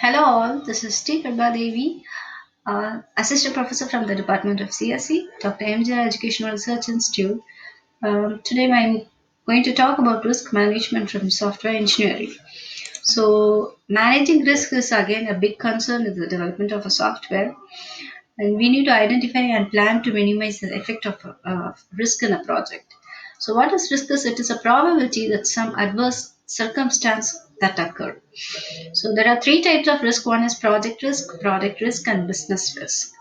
Hello all, this is T.Kirubadevi, Assistant Professor from the Department of CSE, Dr.M.G.R Educational Research Institute. Today I'm going to talk about risk management from software engineering. So managing risk is again a big concern in the development of a software, and we need to identify and plan to minimize the effect of risk in a project. So what is risk is? It is a probability that some adverse circumstance that occur. So there are three types of risk. One is project risk, product risk, and business risk.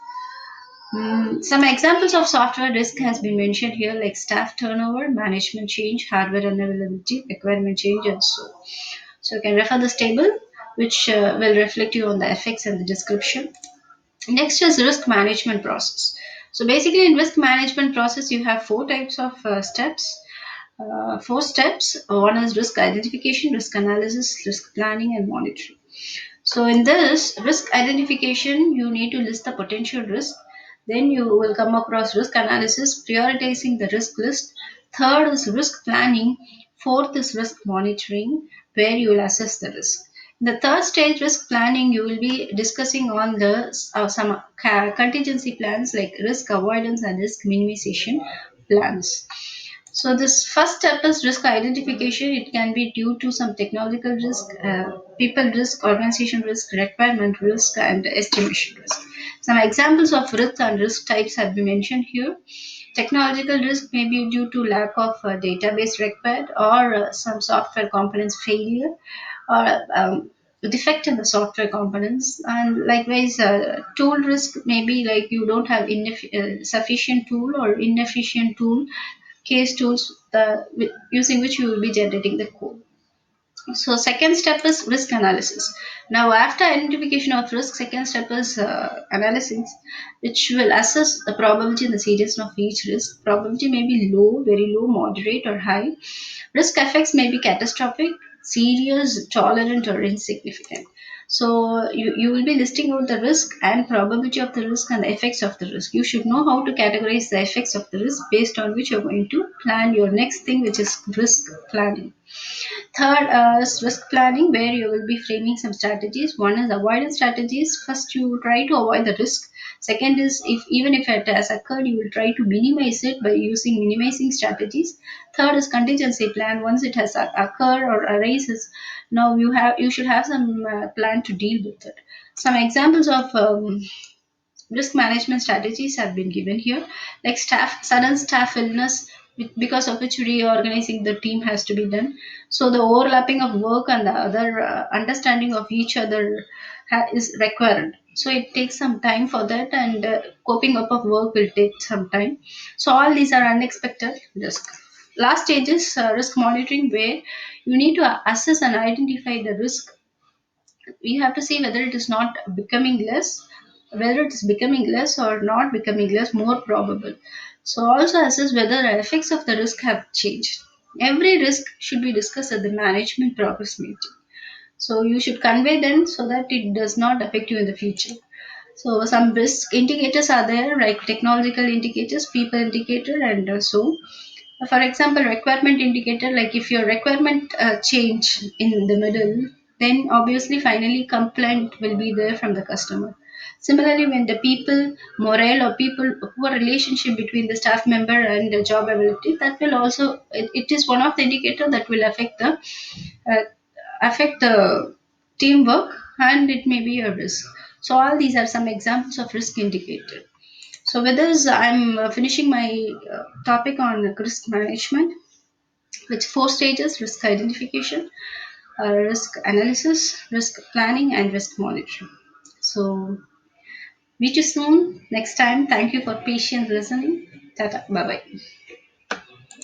Some examples of software risk has been mentioned here, like staff turnover, management change, hardware unavailability, requirement change, and so. So you can refer this table, which will reflect you on the effects and the description. Next is risk management process. So basically, in risk management process, you have four types of steps. Four steps. One is risk identification, risk analysis, risk planning, and monitoring. So in this risk identification, you need to list the potential risk. Then you will come across risk analysis, prioritizing the risk list. Third is risk planning. Fourth is risk monitoring, where you will assess the risk. In the third stage, risk planning, you will be discussing on the some contingency plans like risk avoidance and risk minimization plans. So this first step is risk identification. It can be due to some technological risk, people risk, organization risk, requirement risk, and estimation risk. Some examples of risk and risk types have been mentioned here. Technological risk may be due to lack of database required or some software components failure or defect in the software components. And likewise, tool risk may be like you don't have sufficient tool or inefficient tool case tools using which you will be generating the code. So second step is risk analysis. Now after identification of risk, second step is analysis, which will assess the probability and the seriousness of each risk. Probability may be low, very low, moderate, or high. Risk effects may be catastrophic, serious, tolerant, or insignificant. So you will be listing out the risk and probability of the risk and the effects of the risk. You should know how to categorize the effects of the risk based on which you're going to plan your next thing, which is risk planning. Third is risk planning, where you will be framing some strategies. One is avoidance strategies. First, you try to avoid the risk. Second is if even if it has occurred, you will try to minimize it by using minimizing strategies. Third is contingency plan. Once it has occurred or arises, now you should have some plan to deal with it. Some examples of risk management strategies have been given here, like sudden staff illness, because of which reorganizing the team has to be done. So the overlapping of work and the other understanding of each other is required. So it takes some time for that, and coping up of work will take some time. So all these are unexpected risk. Last stage is risk monitoring, where you need to assess and identify the risk. We have to see whether it is not becoming less, whether it is becoming less or not becoming less, more probable. So also assess whether the effects of the risk have changed. Every risk should be discussed at the management progress meeting. So you should convey them so that it does not affect you in the future. So some risk indicators are there, like technological indicators, people indicator, and so. For example, requirement indicator, like if your requirement change in the middle, then obviously finally complaint will be there from the customer. Similarly, when the people morale or people poor relationship between the staff member and the job ability, that will also it is one of the indicator that will uh, affect the teamwork, and it may be a risk. So all these are some examples of risk indicator. So with this, I'm finishing my topic on risk management, with four stages: risk identification, risk analysis, risk planning, and risk monitoring. So meet you soon next time. Thank you for patient listening. Tata. Bye bye.